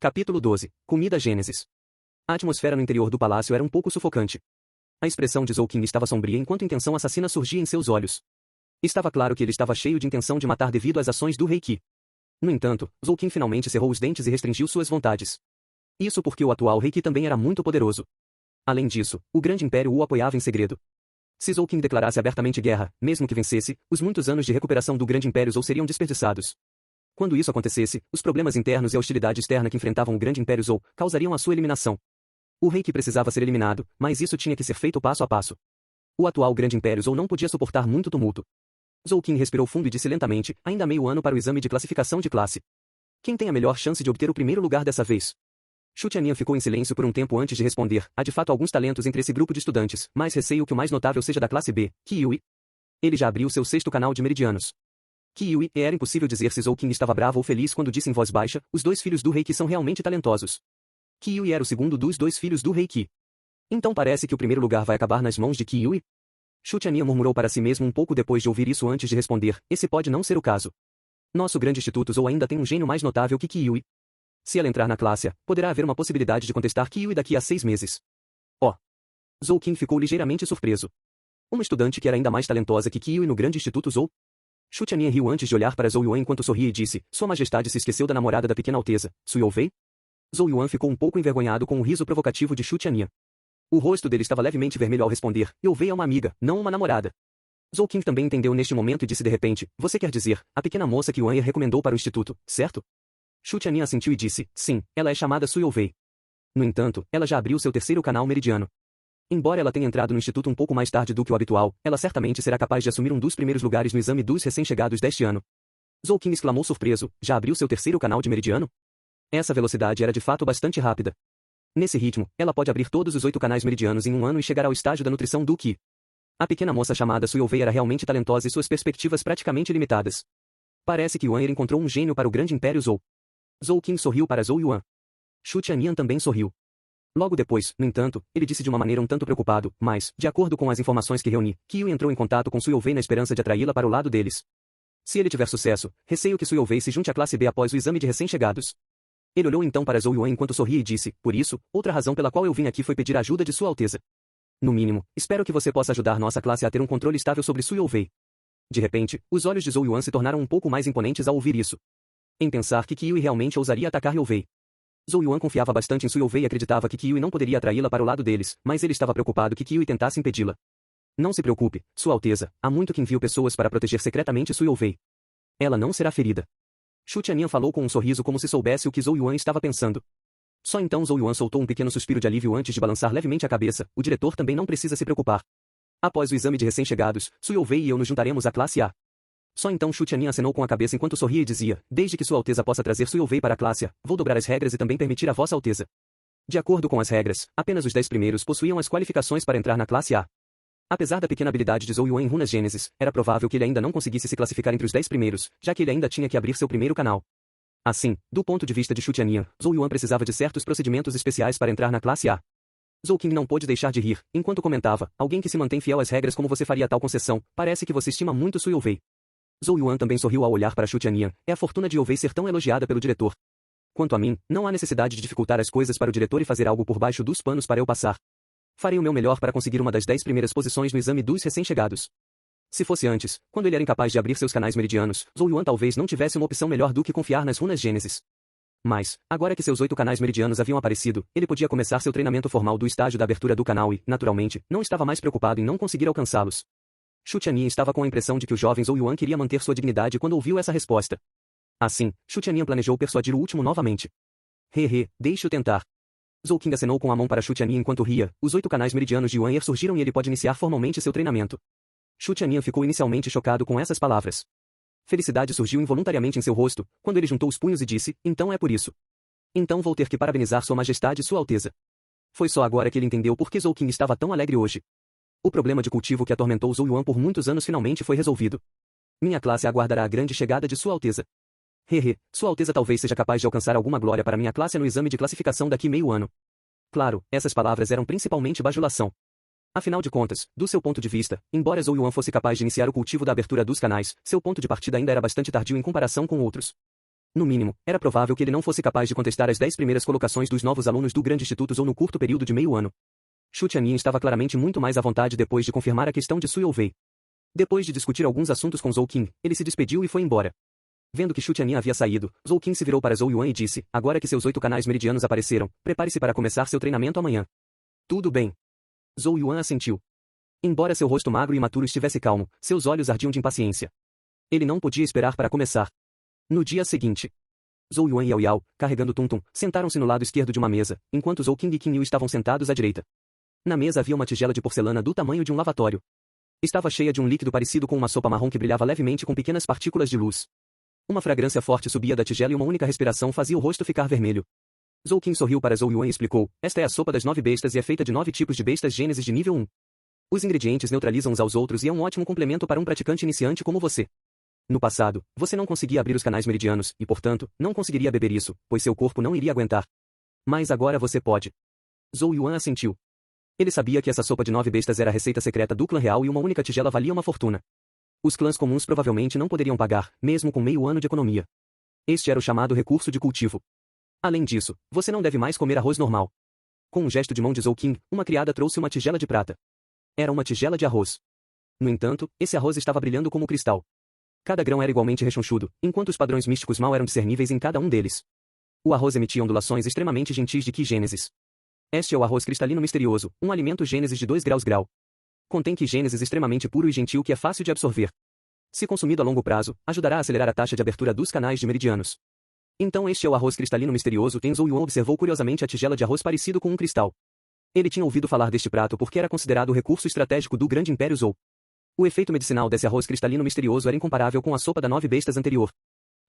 Capítulo 12. Comida Gênesis. A atmosfera no interior do palácio era um pouco sufocante. A expressão de Zhou Qin estava sombria enquanto intenção assassina surgia em seus olhos. Estava claro que ele estava cheio de intenção de matar devido às ações do Rei Qi. No entanto, Zhou Qin finalmente cerrou os dentes e restringiu suas vontades. Isso porque o atual Rei Qi também era muito poderoso. Além disso, o Grande Império o apoiava em segredo. Se Zhou Qin declarasse abertamente guerra, mesmo que vencesse, os muitos anos de recuperação do Grande Império Zhou seriam desperdiçados. Quando isso acontecesse, os problemas internos e a hostilidade externa que enfrentavam o Grande Império Zhou causariam a sua eliminação. O rei que precisava ser eliminado, mas isso tinha que ser feito passo a passo. O atual Grande Império Zhou não podia suportar muito tumulto. Zhou Qin respirou fundo e disse lentamente, ainda há meio ano para o exame de classificação de classe. Quem tem a melhor chance de obter o primeiro lugar dessa vez? Shu Tianyan ficou em silêncio por um tempo antes de responder. Há de fato alguns talentos entre esse grupo de estudantes, mas receio que o mais notável seja da classe B, Qi Yui. Ele já abriu seu 6º canal de meridianos. Qi Yui, era impossível dizer se Zhou Qin estava bravo ou feliz quando disse em voz baixa, os 2 filhos do rei Qi são realmente talentosos. Qi Yui era o segundo dos 2 filhos do rei Qi. Então parece que o primeiro lugar vai acabar nas mãos de Qi Yui? Shu Tianyan murmurou para si mesmo um pouco depois de ouvir isso antes de responder, esse pode não ser o caso. Nosso grande instituto Zhou ainda tem um gênio mais notável que Qi Yui. Se ela entrar na classe A, poderá haver uma possibilidade de contestar Qi Yui daqui a 6 meses. Oh! Zhou Qin ficou ligeiramente surpreso. Uma estudante que era ainda mais talentosa que Qi Yui no grande instituto Zhou? Shu Tianyan riu antes de olhar para Zhou Yuan enquanto sorria e disse, Sua Majestade se esqueceu da namorada da pequena Alteza, Su Youfei? Zhou Yuan ficou um pouco envergonhado com o riso provocativo de Shu Tianyan. O rosto dele estava levemente vermelho ao responder, Youfei é uma amiga, não uma namorada. Zhou Qin também entendeu neste momento e disse de repente, você quer dizer, a pequena moça que Yuan recomendou para o instituto, certo? Shu Tianyan assentiu e disse, sim, ela é chamada Su Youfei. No entanto, ela já abriu seu 3º canal meridiano. Embora ela tenha entrado no instituto um pouco mais tarde do que o habitual, ela certamente será capaz de assumir um dos primeiros lugares no exame dos recém-chegados deste ano. Zhou Qin exclamou surpreso, já abriu seu 3º canal de meridiano? Essa velocidade era de fato bastante rápida. Nesse ritmo, ela pode abrir todos os 8 canais meridianos em um ano e chegar ao estágio da nutrição do Qi. A pequena moça chamada Su Youfei era realmente talentosa e suas perspectivas praticamente limitadas. Parece que Yuan encontrou um gênio para o Grande Império Zhou. Zhou Qin sorriu para Zhou Yuan. Shu Tianyan também sorriu. Logo depois, no entanto, ele disse de uma maneira um tanto preocupado, mas, de acordo com as informações que reuni, Qi Yui entrou em contato com Su Youfei na esperança de atraí-la para o lado deles. Se ele tiver sucesso, receio que Su Youfei se junte à classe B após o exame de recém-chegados. Ele olhou então para Zhou Yuan enquanto sorria e disse, por isso, outra razão pela qual eu vim aqui foi pedir a ajuda de Sua Alteza. No mínimo, espero que você possa ajudar nossa classe a ter um controle estável sobre Su Youfei. De repente, os olhos de Zhou Yuan se tornaram um pouco mais imponentes ao ouvir isso. Em pensar que Qi Yui realmente ousaria atacar Youfei. Zhou Yuan confiava bastante em Su Youfei e acreditava que Qi Yui não poderia atraí-la para o lado deles, mas ele estava preocupado que Qi Yui tentasse impedi-la. Não se preocupe, Sua Alteza, há muito que envio pessoas para proteger secretamente Su Youfei. Ela não será ferida. Shu Tianyan falou com um sorriso como se soubesse o que Zhou Yuan estava pensando. Só então Zhou Yuan soltou um pequeno suspiro de alívio antes de balançar levemente a cabeça, o diretor também não precisa se preocupar. Após o exame de recém-chegados, Su Youfei e eu nos juntaremos à classe A. Só então Shu Tianyan acenou com a cabeça enquanto sorria e dizia, desde que Sua Alteza possa trazer Su Youfei para a classe A, vou dobrar as regras e também permitir a Vossa Alteza. De acordo com as regras, apenas os 10 primeiros possuíam as qualificações para entrar na classe A. Apesar da pequena habilidade de Zhou Yuan em runas Gênesis, era provável que ele ainda não conseguisse se classificar entre os 10 primeiros, já que ele ainda tinha que abrir seu primeiro canal. Assim, do ponto de vista de Shu Tianyan, Zhou Yuan precisava de certos procedimentos especiais para entrar na classe A. Zhou Qin não pôde deixar de rir, enquanto comentava, alguém que se mantém fiel às regras como você faria tal concessão, parece que você estima muito Su Youfei. Zhou Yuan também sorriu ao olhar para Shu Tianyan, é a fortuna de Youfei ser tão elogiada pelo diretor. Quanto a mim, não há necessidade de dificultar as coisas para o diretor e fazer algo por baixo dos panos para eu passar. Farei o meu melhor para conseguir uma das 10 primeiras posições no exame dos recém-chegados. Se fosse antes, quando ele era incapaz de abrir seus canais meridianos, Zhou Yuan talvez não tivesse uma opção melhor do que confiar nas runas Gênesis. Mas, agora que seus 8 canais meridianos haviam aparecido, ele podia começar seu treinamento formal do estágio da abertura do canal e, naturalmente, não estava mais preocupado em não conseguir alcançá-los. Shu Tianyan estava com a impressão de que o jovem Zhou Yuan queria manter sua dignidade quando ouviu essa resposta. Assim, Shu Tianyan planejou persuadir o último novamente. Deixe-o tentar. Zhou Qin acenou com a mão para Shu Tianyan enquanto ria, os 8 canais meridianos de Yuan surgiram e ele pode iniciar formalmente seu treinamento. Shu Tianyan ficou inicialmente chocado com essas palavras. Felicidade surgiu involuntariamente em seu rosto, quando ele juntou os punhos e disse, então é por isso. Então vou ter que parabenizar Sua Majestade e Sua Alteza. Foi só agora que ele entendeu por que Zhou Qin estava tão alegre hoje. O problema de cultivo que atormentou Zhou Yuan por muitos anos finalmente foi resolvido. Minha classe aguardará a grande chegada de Sua Alteza. Sua Alteza talvez seja capaz de alcançar alguma glória para minha classe no exame de classificação daqui meio ano. Claro, essas palavras eram principalmente bajulação. Afinal de contas, do seu ponto de vista, embora Zhou Yuan fosse capaz de iniciar o cultivo da abertura dos canais, seu ponto de partida ainda era bastante tardio em comparação com outros. No mínimo, era provável que ele não fosse capaz de contestar as 10 primeiras colocações dos novos alunos do grande instituto ou no curto período de meio ano. Xu Tianyin estava claramente muito mais à vontade depois de confirmar a questão de Su Youfei. Depois de discutir alguns assuntos com Zhou Qing, ele se despediu e foi embora. Vendo que Xu Tianyin havia saído, Zhou Qing se virou para Zhou Yuan e disse, agora que seus 8 canais meridianos apareceram, prepare-se para começar seu treinamento amanhã. Tudo bem. Zhou Yuan assentiu. Embora seu rosto magro e imaturo estivesse calmo, seus olhos ardiam de impaciência. Ele não podia esperar para começar. No dia seguinte, Zhou Yuan e Yao Yao, carregando Tum Tum, sentaram-se no lado esquerdo de uma mesa, enquanto Zhou Qing e Qin Yu estavam sentados à direita. Na mesa havia uma tigela de porcelana do tamanho de um lavatório. Estava cheia de um líquido parecido com uma sopa marrom que brilhava levemente com pequenas partículas de luz. Uma fragrância forte subia da tigela e uma única respiração fazia o rosto ficar vermelho. Zhou Qing sorriu para Zhou Yuan e explicou, esta é a sopa das 9 bestas e é feita de 9 tipos de bestas gênesis de nível 1. Os ingredientes neutralizam uns aos outros e é um ótimo complemento para um praticante iniciante como você. No passado, você não conseguia abrir os canais meridianos, e portanto, não conseguiria beber isso, pois seu corpo não iria aguentar. Mas agora você pode. Zhou Yuan assentiu. Ele sabia que essa sopa de 9 bestas era a receita secreta do clã real e uma única tigela valia uma fortuna. Os clãs comuns provavelmente não poderiam pagar, mesmo com meio ano de economia. Este era o chamado recurso de cultivo. Além disso, você não deve mais comer arroz normal. Com um gesto de mão de Zhou Qing, uma criada trouxe uma tigela de prata. Era uma tigela de arroz. No entanto, esse arroz estava brilhando como cristal. Cada grão era igualmente rechonchudo, enquanto os padrões místicos mal eram discerníveis em cada um deles. O arroz emitia ondulações extremamente gentis de Qi Gênesis. Este é o arroz cristalino misterioso, um alimento Gênesis de 2 graus grau. Contém Qi Gênesis extremamente puro e gentil que é fácil de absorver. Se consumido a longo prazo, ajudará a acelerar a taxa de abertura dos canais de meridianos. Então este é o arroz cristalino misterioso. Zhou Yuan observou curiosamente a tigela de arroz parecido com um cristal. Ele tinha ouvido falar deste prato porque era considerado o recurso estratégico do grande império Zhou. O efeito medicinal desse arroz cristalino misterioso era incomparável com a sopa da 9 bestas anterior.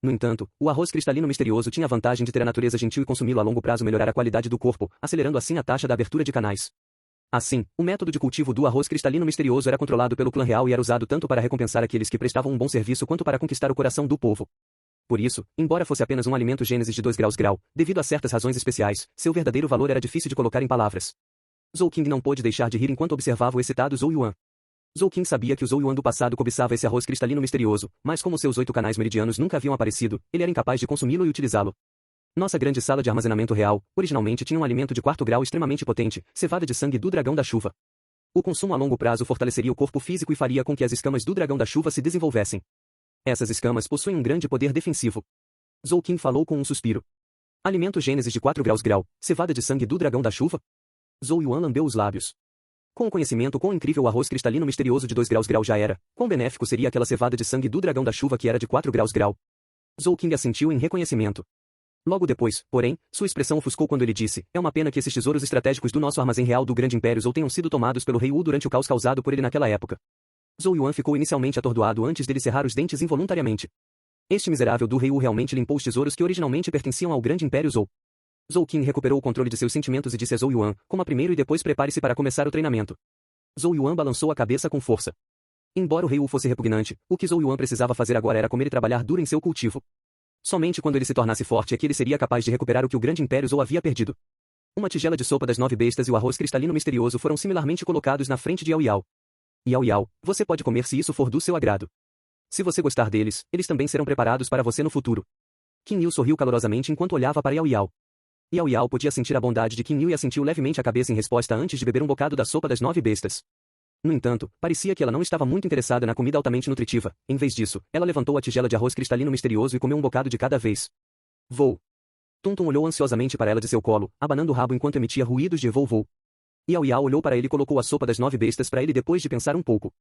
No entanto, o arroz cristalino misterioso tinha a vantagem de ter a natureza gentil e consumi-lo a longo prazo melhorar a qualidade do corpo, acelerando assim a taxa da abertura de canais. Assim, o método de cultivo do arroz cristalino misterioso era controlado pelo clã real e era usado tanto para recompensar aqueles que prestavam um bom serviço quanto para conquistar o coração do povo. Por isso, embora fosse apenas um alimento Gênesis de 2 graus grau, devido a certas razões especiais, seu verdadeiro valor era difícil de colocar em palavras. Zhou Qing não pôde deixar de rir enquanto observava o excitado Zhou Yuan. Zhou Qing sabia que o Zhou Yuan do passado cobiçava esse arroz cristalino misterioso, mas como seus 8 canais meridianos nunca haviam aparecido, ele era incapaz de consumi-lo e utilizá-lo. Nossa grande sala de armazenamento real, originalmente tinha um alimento de 4º grau extremamente potente, cevada de sangue do dragão da chuva. O consumo a longo prazo fortaleceria o corpo físico e faria com que as escamas do dragão da chuva se desenvolvessem. Essas escamas possuem um grande poder defensivo. Zhou Qing falou com um suspiro. Alimento Gênesis de 4 graus grau, cevada de sangue do dragão da chuva? Zhou Yuan lambeu os lábios. Com o conhecimento quão incrível o arroz cristalino misterioso de 2 graus grau já era, quão benéfico seria aquela cevada de sangue do dragão da chuva que era de 4 graus grau. Zhou Qing assentiu em reconhecimento. Logo depois, porém, sua expressão ofuscou quando ele disse, é uma pena que esses tesouros estratégicos do nosso armazém real do grande império ou tenham sido tomados pelo rei Wu durante o caos causado por ele naquela época. Zhou Yuan ficou inicialmente atordoado antes dele cerrar os dentes involuntariamente. Este miserável do rei Wu realmente limpou os tesouros que originalmente pertenciam ao grande império Zhou. Zhou Qing recuperou o controle de seus sentimentos e disse a Zhou Yuan, coma primeiro e depois prepare-se para começar o treinamento. Zhou Yuan balançou a cabeça com força. Embora o rei Wu fosse repugnante, o que Zhou Yuan precisava fazer agora era comer e trabalhar duro em seu cultivo. Somente quando ele se tornasse forte é que ele seria capaz de recuperar o que o grande império Zhou havia perdido. Uma tigela de sopa das 9 bestas e o arroz cristalino misterioso foram similarmente colocados na frente de Yao Yao. Yao Yao, você pode comer se isso for do seu agrado. Se você gostar deles, eles também serão preparados para você no futuro. Qin Yu sorriu calorosamente enquanto olhava para Yao Yao. Yao Yao podia sentir a bondade de Qin Yu e assentiu levemente a cabeça em resposta antes de beber um bocado da sopa das 9 bestas. No entanto, parecia que ela não estava muito interessada na comida altamente nutritiva. Em vez disso, ela levantou a tigela de arroz cristalino misterioso e comeu um bocado de cada vez. Vou. Tum Tum olhou ansiosamente para ela de seu colo, abanando o rabo enquanto emitia ruídos de vou vou. Yao Yao olhou para ele e colocou a sopa das 9 bestas para ele depois de pensar um pouco.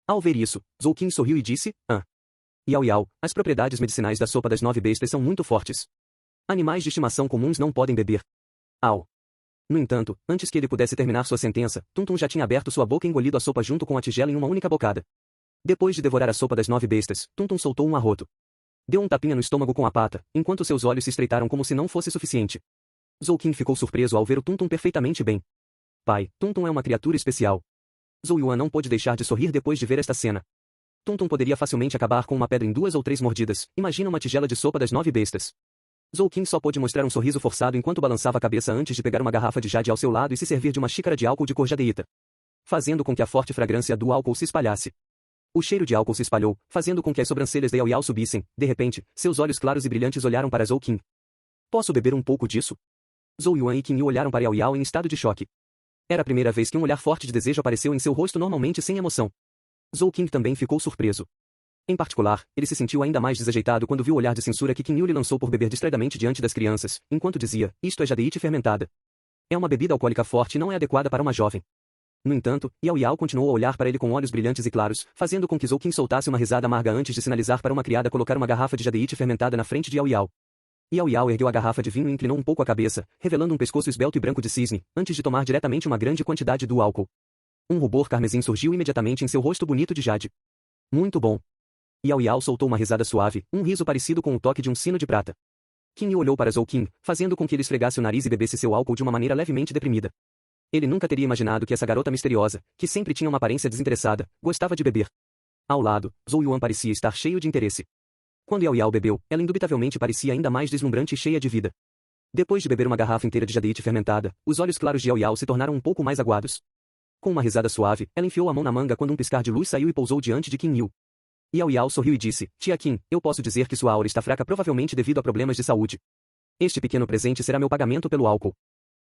Ao ver isso, Zhou Qing sorriu e disse, Yao Yao, as propriedades medicinais da sopa das 9 bestas são muito fortes. Animais de estimação comuns não podem beber. No entanto, antes que ele pudesse terminar sua sentença, Tum Tum já tinha aberto sua boca e engolido a sopa junto com a tigela em uma única bocada. Depois de devorar a sopa das 9 bestas, Tum Tum soltou um arroto. Deu um tapinha no estômago com a pata, enquanto seus olhos se estreitaram como se não fosse suficiente. Zhou Qing ficou surpreso ao ver o Tum Tum perfeitamente bem. Pai, Tum Tum é uma criatura especial. Zhou Yuan não pôde deixar de sorrir depois de ver esta cena. Tum Tum poderia facilmente acabar com uma pedra em 2 ou 3 mordidas, imagina uma tigela de sopa das 9 bestas. Zhou Qing só pôde mostrar um sorriso forçado enquanto balançava a cabeça antes de pegar uma garrafa de jade ao seu lado e se servir de uma xícara de álcool de cor jadeíta, fazendo com que a forte fragrância do álcool se espalhasse. O cheiro de álcool se espalhou, fazendo com que as sobrancelhas de Yao Yao subissem. De repente, seus olhos claros e brilhantes olharam para Zhou Qing. Posso beber um pouco disso? Zhou Yuan e Qing Yu olharam para Yao Yao em estado de choque. Era a primeira vez que um olhar forte de desejo apareceu em seu rosto normalmente sem emoção. Zhou Qing também ficou surpreso. Em particular, ele se sentiu ainda mais desajeitado quando viu o olhar de censura que Qing Yu lhe lançou por beber distraidamente diante das crianças, enquanto dizia, isto é jadeite fermentada. É uma bebida alcoólica forte e não é adequada para uma jovem. No entanto, Yao Yao continuou a olhar para ele com olhos brilhantes e claros, fazendo com que Zhou Qing soltasse uma risada amarga antes de sinalizar para uma criada colocar uma garrafa de jadeite fermentada na frente de Yao Yao. Yao Yao ergueu a garrafa de vinho e inclinou um pouco a cabeça, revelando um pescoço esbelto e branco de cisne, antes de tomar diretamente uma grande quantidade do álcool. Um rubor carmesim surgiu imediatamente em seu rosto bonito de jade. Muito bom. Yao Yao soltou uma risada suave, um riso parecido com o toque de um sino de prata. Qing Yu olhou para Zhou Qing, fazendo com que ele esfregasse o nariz e bebesse seu álcool de uma maneira levemente deprimida. Ele nunca teria imaginado que essa garota misteriosa, que sempre tinha uma aparência desinteressada, gostava de beber. Ao lado, Zhou Yuan parecia estar cheio de interesse. Quando Yao Yao bebeu, ela indubitavelmente parecia ainda mais deslumbrante e cheia de vida. Depois de beber uma garrafa inteira de jadeite fermentada, os olhos claros de Yao Yao se tornaram um pouco mais aguados. Com uma risada suave, ela enfiou a mão na manga quando um piscar de luz saiu e pousou diante de Qing Yu. Yao Yao sorriu e disse, Tia Qing, eu posso dizer que sua aura está fraca provavelmente devido a problemas de saúde. Este pequeno presente será meu pagamento pelo álcool.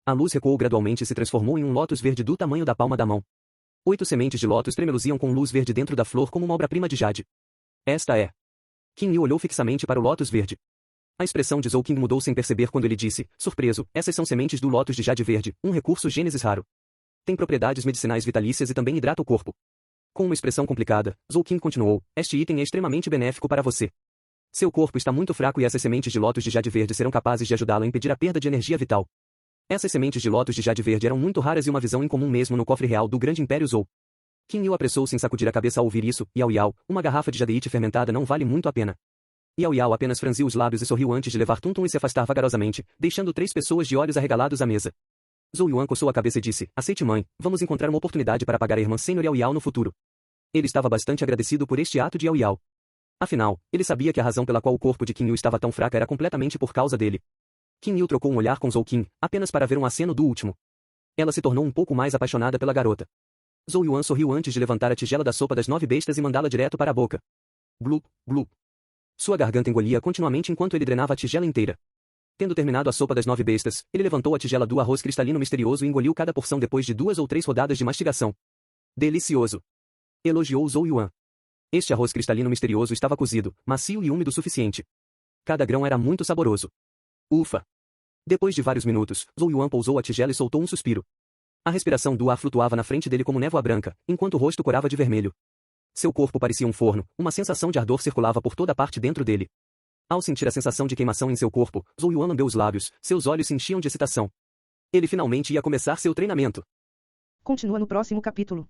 A luz recuou gradualmente e se transformou em um lótus verde do tamanho da palma da mão. 8 sementes de lótus tremeluziam com luz verde dentro da flor como uma obra-prima de jade. Esta é. Qing Yu olhou fixamente para o lótus verde. A expressão de Zhou Qing mudou sem perceber quando ele disse, surpreso, essas são sementes do lótus de jade verde, um recurso gênesis raro. Tem propriedades medicinais vitalícias e também hidrata o corpo. Com uma expressão complicada, Zhou Qing continuou, este item é extremamente benéfico para você. Seu corpo está muito fraco e essas sementes de lótus de jade verde serão capazes de ajudá-lo a impedir a perda de energia vital. Essas sementes de lótus de jade verde eram muito raras e uma visão incomum mesmo no cofre real do grande império Zhou. Qing Yu apressou-se em sacudir a cabeça ao ouvir isso, Yao Yao, uma garrafa de jadeite fermentada não vale muito a pena. Yao Yao apenas franziu os lábios e sorriu antes de levar Tum Tum e se afastar vagarosamente, deixando 3 pessoas de olhos arregalados à mesa. Zhou Yuan coçou a cabeça e disse, aceite mãe, vamos encontrar uma oportunidade para pagar a irmã Senhor Yao Yao no futuro. Ele estava bastante agradecido por este ato de Yao Yao. Afinal, ele sabia que a razão pela qual o corpo de Qing Yu estava tão fraca era completamente por causa dele. Qing Yu trocou um olhar com Zhou Qing, apenas para ver um aceno do último. Ela se tornou um pouco mais apaixonada pela garota. Zhou Yuan sorriu antes de levantar a tigela da sopa das 9 bestas e mandá-la direto para a boca. Glup, glup. Sua garganta engolia continuamente enquanto ele drenava a tigela inteira. Tendo terminado a sopa das 9 bestas, ele levantou a tigela do arroz cristalino misterioso e engoliu cada porção depois de 2 ou 3 rodadas de mastigação. Delicioso! Elogiou Zhou Yuan. Este arroz cristalino misterioso estava cozido, macio e úmido o suficiente. Cada grão era muito saboroso. Ufa! Depois de vários minutos, Zhou Yuan pousou a tigela e soltou um suspiro. A respiração do ar flutuava na frente dele como névoa branca, enquanto o rosto corava de vermelho. Seu corpo parecia um forno, uma sensação de ardor circulava por toda a parte dentro dele. Ao sentir a sensação de queimação em seu corpo, Zhou Yuan lambeu os lábios, seus olhos se enchiam de excitação. Ele finalmente ia começar seu treinamento. Continua no próximo capítulo.